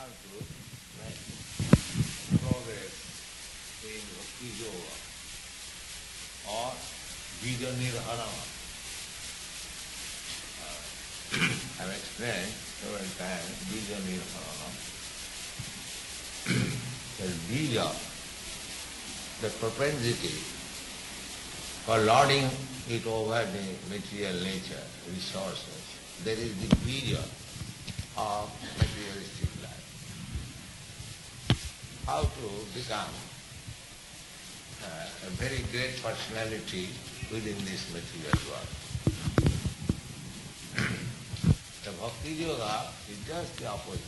how to make progress in Bhakti Yoga or Bija Nirharana. I've explained several times Bija Nirharana. The Bija, the propensity for lording it over the material nature, resources. There is the Bija of materialistic life. How to become a very great personality within this material world. The Bhakti Yoga is just the opposite.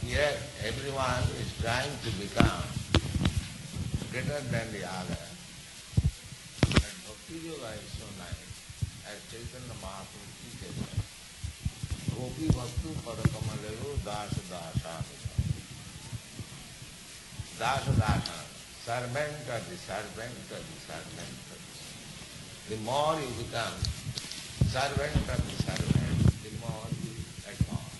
Here everyone is trying to become greater than the other. But Bhakti Yoga is so nice, as Chaitanya Mahaprabhu teaches us. Gopi Bhaktu Padakamalayur Dasa Dasa. Dasa Dasa, servant of the servant of the servant of the. The more you become servant of the servant, the more you advance.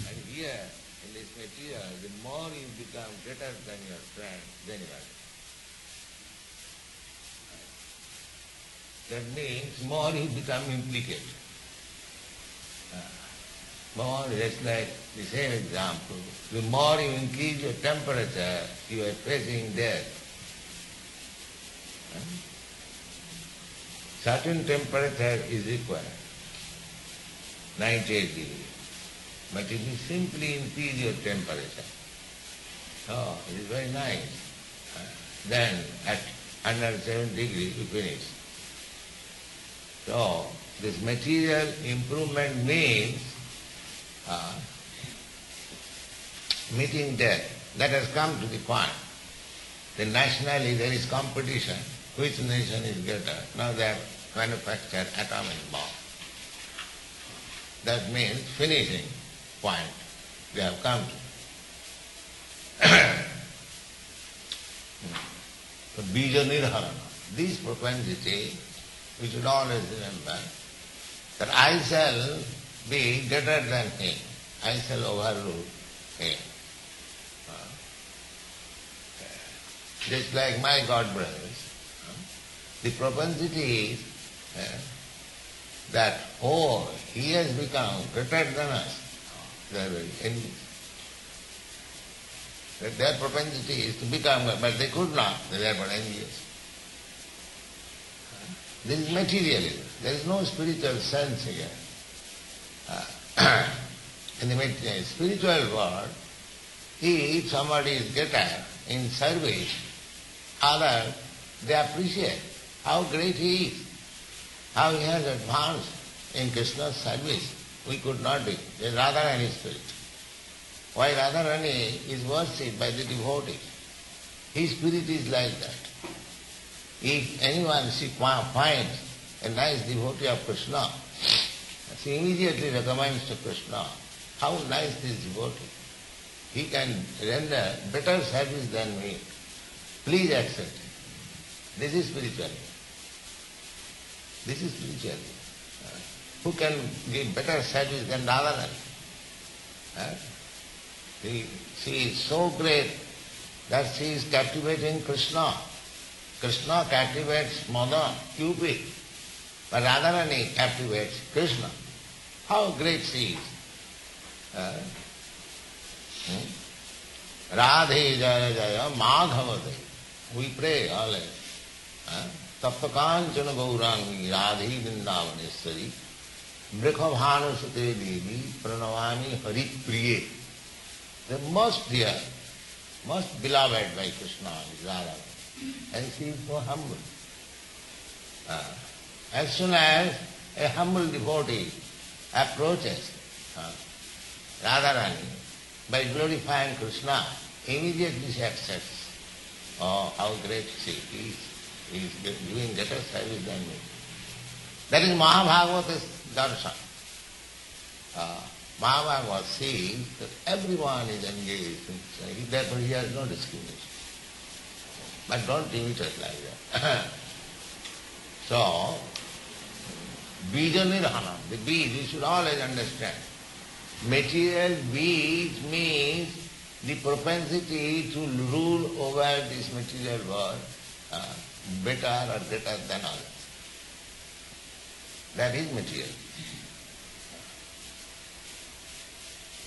And here, in this material, the more you become greater than your friend, then you are. That means more you become implicated. More, just like the same example, the more you increase your temperature, you are facing death. Certain temperature is required, 98 degrees. But if you simply increase your temperature, oh, it is very nice. Then at 107 degrees you finish. So this material improvement means meeting death. That has come to the point. Then nationally there is competition. Which nation is greater? Now they have manufactured atomic bomb. That means finishing point they have come to. So Bija Nirharana. This propensity, we should always remember that I shall be greater than him. I shall overrule him. Just like my God brothers, the propensity is that, oh, he has become greater than us. They are very envious. That their propensity is to become, but they could not, they are but envious. This is materialism. There is no spiritual sense here. In the spiritual world, if somebody is greater in service, others, they appreciate how great he is, how he has advanced in Krishna's service. We could not be. There is Radharani spirit. Why Radharani is worshipped by the devotees? His spirit is like that. If anyone finds a nice devotee of Krishna, she immediately recommends to Krishna, how nice this devotee. He can render better service than me. Please accept him. This is spirituality. This is spirituality. Who can give better service than Radharani? She is so great that she is captivating Krishna. Krishna captivates Madan, Cupid. But Radharani captivates Krishna. How great she is. Radhe Jaya Jaya Madhavade. We pray always. Taptakanchana Gaurangi Radhe Vrindavaneshwari Brikhabhanusate Devi Pranavami Hari Priye. The most dear, most beloved by Krishna is Radharani. And she is so humble. As soon as a humble devotee approaches Radharani by glorifying Krishna, immediately she accepts. Oh, how great she is. He is doing better service than me. That is Mahabhagavata's darshan. Mahabhagavata sees that everyone is engaged in service, therefore he has no discrimination. But don't imitate like that. So, Bija Nirhana, the bees, you should always understand Material beings means the propensity to rule over this material world better or greater than others. That is material.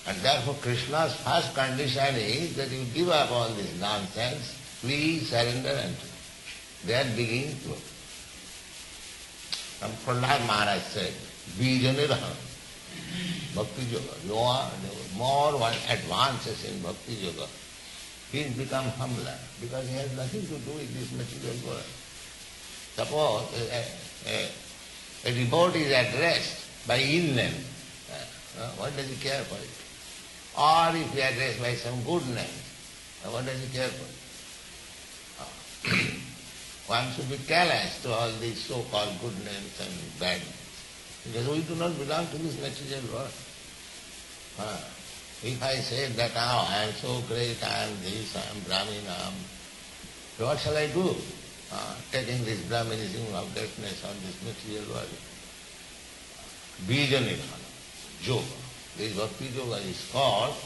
And therefore Krishna's first condition is that you give up all this nonsense, please surrender unto me. They are beginning to. And Prahlad Maharaj said, Bijaniraham, Bhakti Yoga. You are more one advances in Bhakti Yoga. He has become humbler because he has nothing to do with this material world. Suppose a devotee is at rest by illness, what does he care for it? Or if he is addressed by some goodness, what does he care for it? One should be callous to all these so-called goodness and badness. Because we do not belong to this material world. If I say that now I am so great, I am this, I am Brahmin, what shall I do? Taking this Brahminism of greatness on this material world. Bija Nirvana, yoga. This Bhakti Yoga is called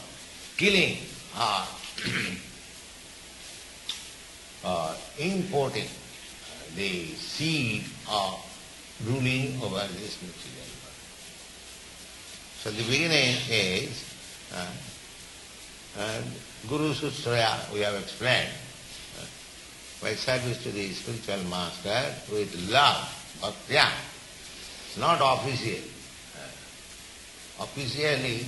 killing or importing the seed of ruling over this material world. So the beginning is Guru Sutraya, we have explained, by service to the spiritual master with love, bhaktya, not official. Officially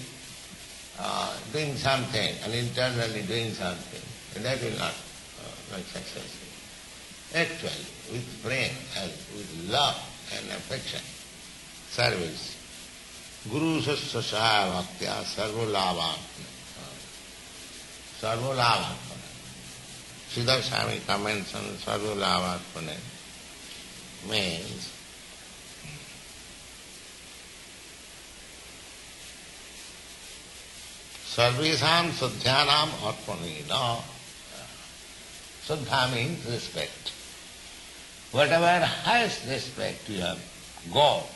doing something and internally doing something, and that will not be successful. Actually, with prema, with love and affection, service. Guru Sasya Bhaktya Sarvulabha. Sarvulabha. Siddha Swami comments on Sarvulabha means Sarvesam Sadhyanam Arpanena. Sadha means respect. Whatever highest respect you have got,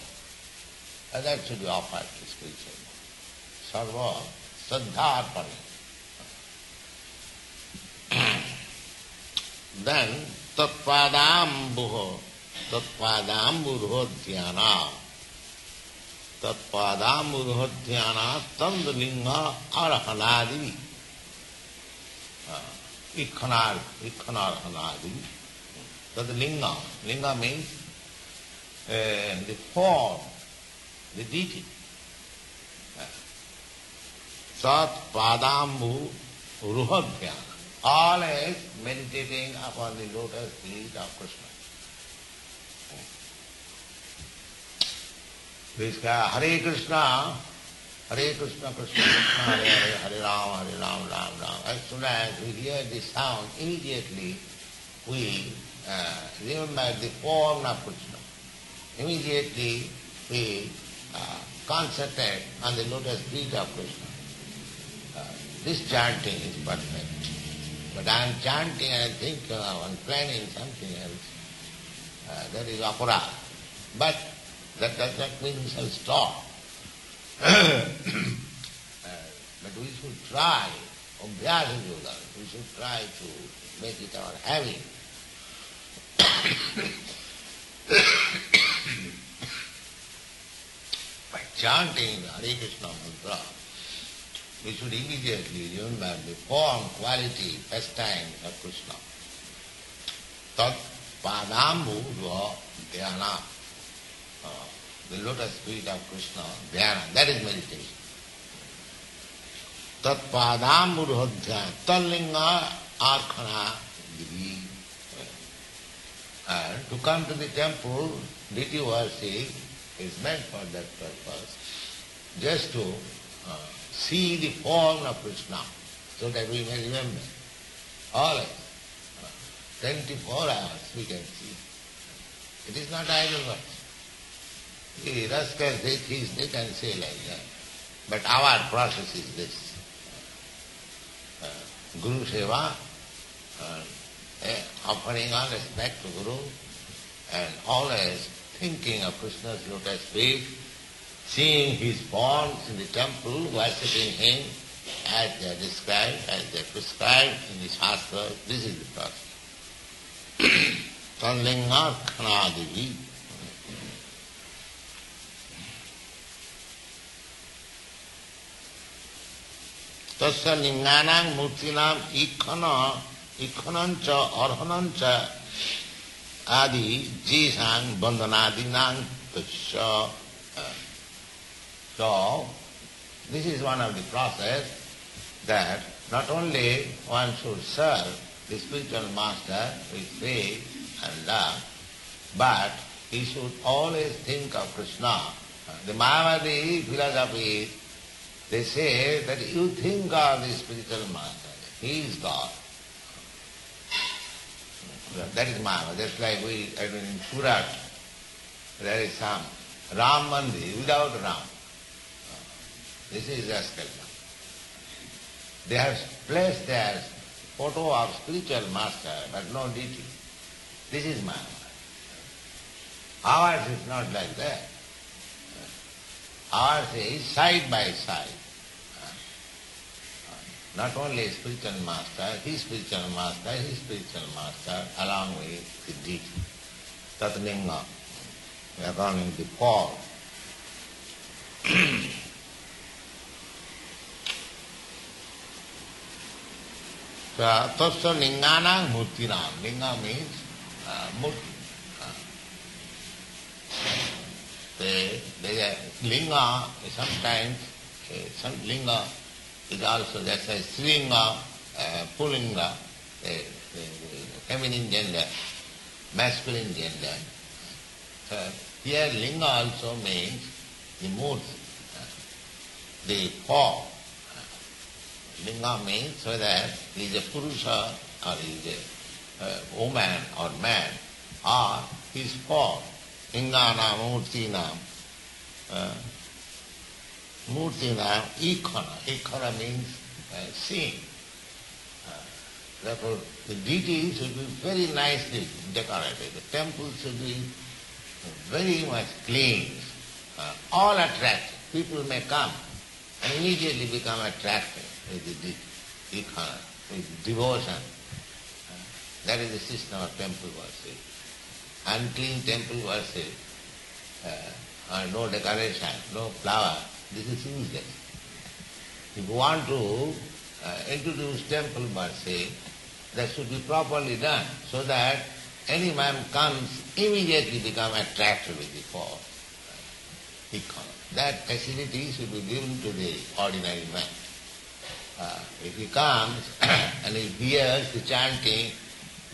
that should be offered to spiritual. Sarva Sadha Arpanena. Then Tatpadambuho Dhyana. Tatpadambuho Dhyana Tandalinga Arahanadi. Ikhanarhanadi. That linga. Linga means the form, the deity. Sat Padambu Ruhodhyana. Always meditating upon the lotus feet of Krishna. This guy, Hare Krishna, Krishna Krishna, Hare Hare, Hare Ram, Ram Ram. As soon as we hear this sound, immediately we remember the form of Krishna. Immediately we concentrate on the lotus feet of Krishna. This chanting is perfect. But I am chanting and I think I am planning something else. That is opera. But that does not mean we shall stop. But we should try, Abhyasa Yoga, we should try to make it our habit. By chanting Hare Krishna mantra, we should immediately remember the form, quality, pastime of Krishna. Tat padambu dhyana. The lotus feet of Krishna, dhyana, that is meditation. Tat padambu dhyana, tallinga arkhana giri. And to come to the temple, deity worship is meant for that purpose, just to see the form of Krishna, so that we may remember. Always, 24 hours we can see. It is not idle words. The rascals, they can say like that. But our process is this. Guru Seva, offering all respect to Guru, and always thinking of Krishna's lotus feet, seeing his forms in the temple, worshipping him as they are described, as they are prescribed in the Shastra. This is the process. Tanlinga Khanadivi. Tasya linganam murtinam ikhanancha arhanancha adi jisang bandhanadinang tasya. So, this is one of the process that not only one should serve the spiritual master with faith and love, but he should always think of Krishna. The Mayavadi philosophy, they say that you think of the spiritual master, he is God. That is Mayavadi. That's like in Surat, there is some Ram Mandir without Ram. This is Raskalpa. They have placed their photo of spiritual master, but no deity. This is Mayavadi. Ours is not like that. Ours is side by side. Not only spiritual master, his spiritual master, along with the deity. Tatlinga, according to Paul. Tasya linganam murtinam. Linga means murti. Linga is sometimes, some linga is also, that's a Sringa, Pullinga, feminine gender, masculine gender. So here linga also means the murti, the form. Linga means whether he is a Purusha or he is a woman or man, or his form. Linganam, Murtinam. Murtinam, Ikhana. Ikhana means seeing. Therefore, the deity should be very nicely decorated. The temple should be very much clean, all attractive. People may come and immediately become attracted with the Ikhana, with devotion. That is the system of temple worship. Unclean temple worship, no decoration, no flower, this is useless. If you want to introduce temple worship, that should be properly done, so that any man comes, immediately become attracted with the form. That facility should be given to the ordinary man. If he comes and he hears the chanting,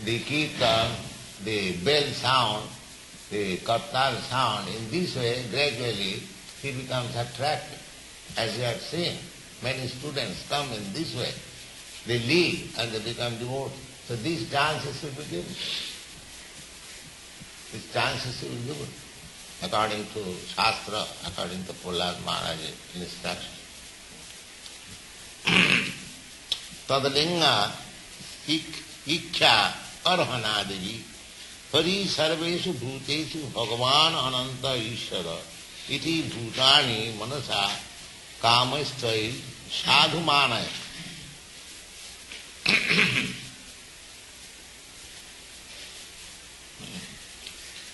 the kirtan, the bell sound, the kartal sound, in this way, gradually, he becomes attracted. As you have seen, many students come in this way. They leave and they become devoted. So these chances should be given. These chances should be given, according to Shastra, according to Prahlad Maharaj's instruction. Tadalinga ikya arhanadivi pari sarveshu bhuteshu bhagavan ananta ishvara iti bhutani manasa kamastai sadhumanaya.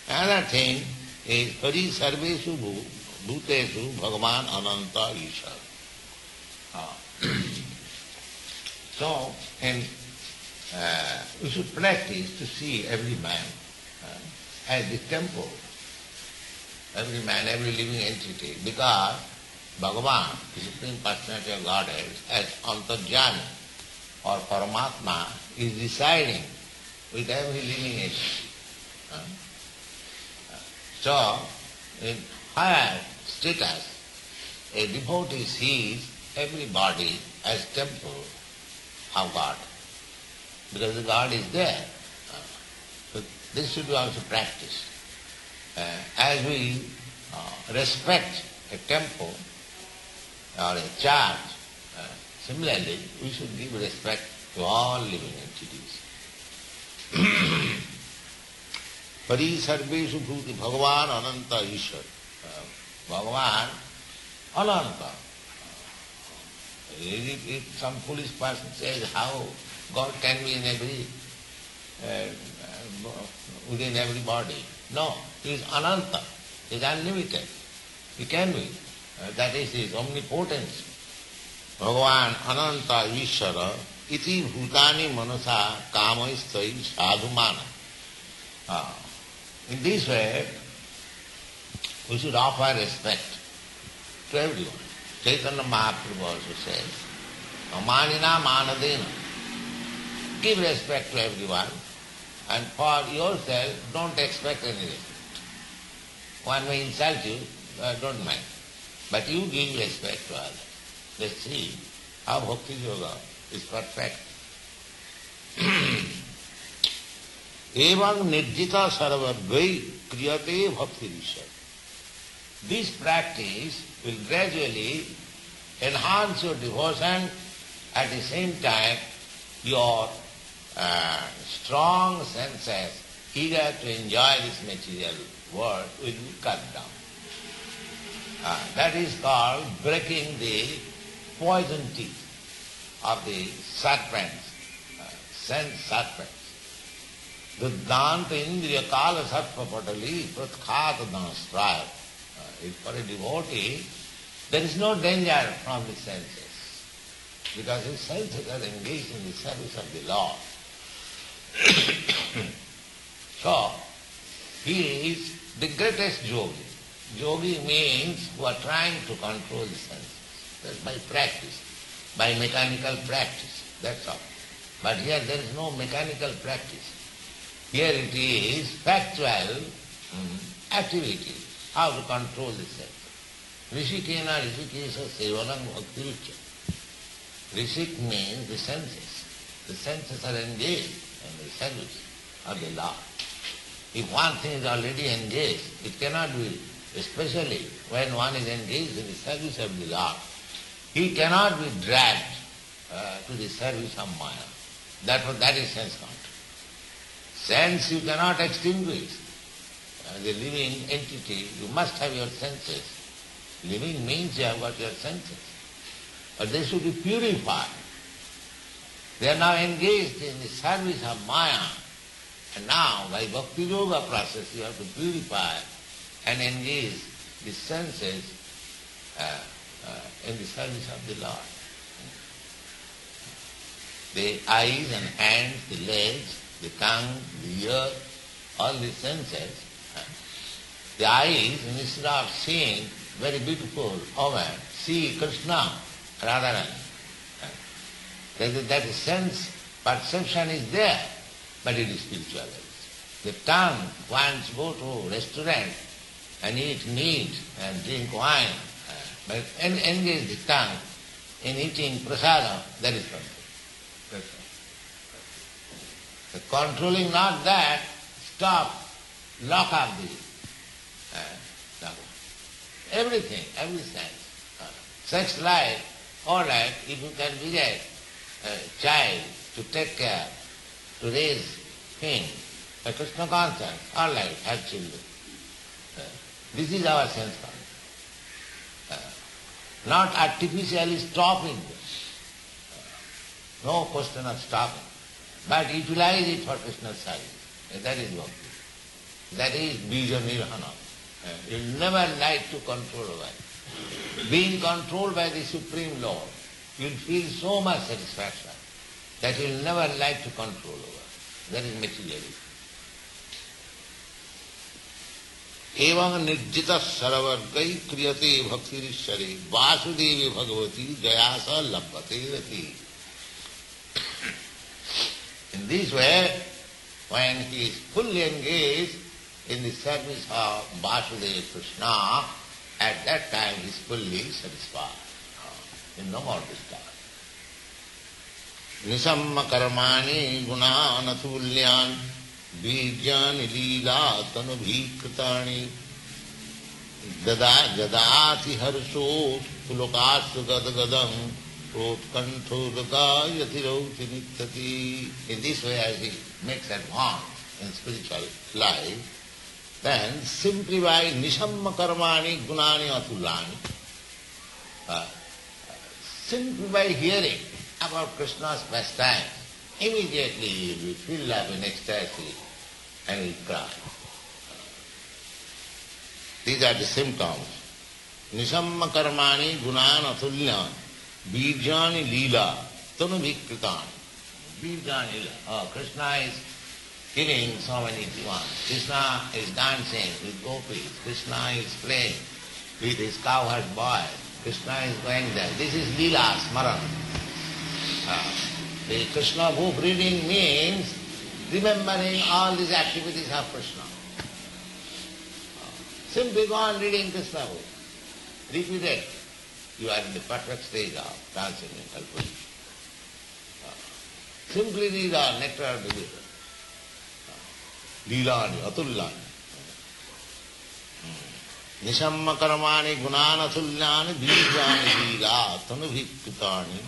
Another thing is pari sarveshu bhuteshu bhagavan ananta ishvara. So, we should practice to see every man as the temple, every man, every living entity, because Bhagavan, the Supreme Personality of Godhead, as Antarjami or Paramatma, is residing with every living entity. So, in higher status, a devotee sees every body as temple of God, because the God is there. So this should be also practiced. As we respect a temple or a church, similarly we should give respect to all living entities. Pari sarveshu bhuti Bhagavan ananta Ishwar. Bhagavan Ananta. If some foolish person says how God can be in within every body. No, he is Ananta, he is unlimited. He can be. That is his omnipotence. Bhagavan Ananta Ishvara iti bhutani manasa kamaistai sadhumana. In this way, we should offer respect to everyone. Chaitanya Mahaprabhu also says, Amanina manadena. Give respect to everyone, and for yourself, don't expect any respect. One may insult you, don't mind. But you give respect to others. Let's see how Bhakti Yoga is perfect. Evam nirjita sarvargai kriyate bhakti rishad. This practice will gradually enhance your devotion, at the same time your strong senses, eager to enjoy this material world, will be cut down. That is called breaking the poison teeth of the serpents, sense serpents. Duddhanta indriya kala sarpa patali pratkhat dhanasraya. For a devotee, there is no danger from the senses, because his senses are engaged in the service of the Lord. So, he is the greatest yogi. Yogi means who are trying to control the senses. That's by practice, by mechanical practice, that's all. But here there is no mechanical practice. Here it is factual activity, how to control the senses. Rishikena rishikesa sevanam bhakti. Rishik means the senses. The senses are engaged in the service of the Lord. If one thing is already engaged, it cannot be, especially when one is engaged in the service of the Lord, he cannot be dragged to the service of Maya. That is sense control. Sense you cannot extinguish. As a living entity, you must have your senses. Living means you have got your senses. But they should be purified. They are now engaged in the service of Maya. And now, by Bhakti Yoga process, you have to purify and engage the senses in the service of the Lord. The eyes and hands, the legs, the tongue, the ear, all the senses. The eyes, instead of seeing very beautiful woman, see Krishna, Radharani. That sense perception is there, but it is spiritual. The tongue, once go to restaurant and eat meat and drink wine, but engage the tongue in eating prasadam, that is control. The controlling not that, stop, lock up the everything, every sense. Sex life, all right, if you can beget a child to take care, to raise him, a Krishna conscience, all right, have children. This is our sense concept. Not artificially stopping this. No question of stopping. But utilize it for Krishna's service. That is bhakti. That is bija nirvana. You'll never like to control over it. Being controlled by the Supreme Lord, you'll feel so much satisfaction that you'll never like to control over. That is materialism. Evam nirjita saravargai kriyate bhaktirishare vasudevi bhagavati jayasa labbate rati. In this way, when he is fully engaged in the service of Vasudeva Krishna, at that time he is fully satisfied. No more disturbance. Nisamma karmani guna anatulyan Vijyani lila tanubhikritani jadati harsot pulokasu gadgadam protkanthodaka yatirauti nityati. In this way, as he makes advance in spiritual life, then simply by nisamma karmani gunani atulani, simply by hearing about Krishna's pastime, immediately he will be filled up in ecstasy and will cry. These are the symptoms. Nisamma karmani gunan atulya birjani lila tanuvikritan. Birjani lila. Oh, Krishna is killing so many demons. Krishna is dancing with gopis. Krishna is playing with his cowherd boy. Krishna is going there. This is lila, smaran. The Krishna book reading means remembering all these activities of Krishna. Simply go on reading Krishna book. Repeat it. You are in the perfect stage of dancing in Kalpuri. Simply read our nectar of the Buddha. Leelani, atullani. Nisamma karmani gunana atullani bijani leela tanuvikritani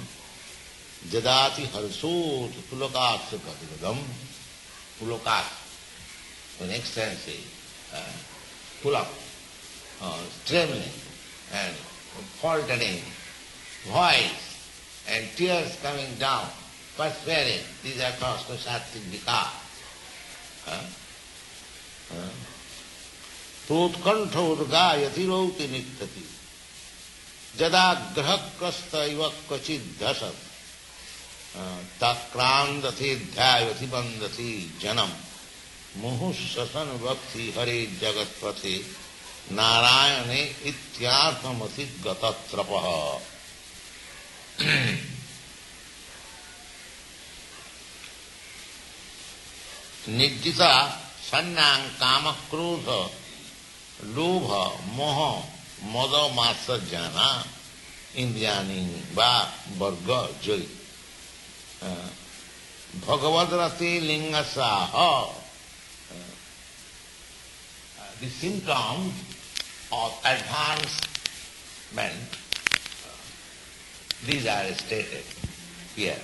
jadati harsot pulakatsa padigadam. Pulakat, an extensive pulak, trembling and faltering voice and tears coming down, perspiring. These are called sattvic vikar. Protkanto urgayati rauti nityati jada grahakrasta iva kvachid dhasat takrandati dhyayati bandati janam muhussasan bhakti hare jagatpati narayane ityarthamati gatatrapaha. Nijjita sanyang kama krodha lobha moha mada masa jana indriyani va varga jai bhagavadrati lingasaha. The symptoms of advancement, these are stated here.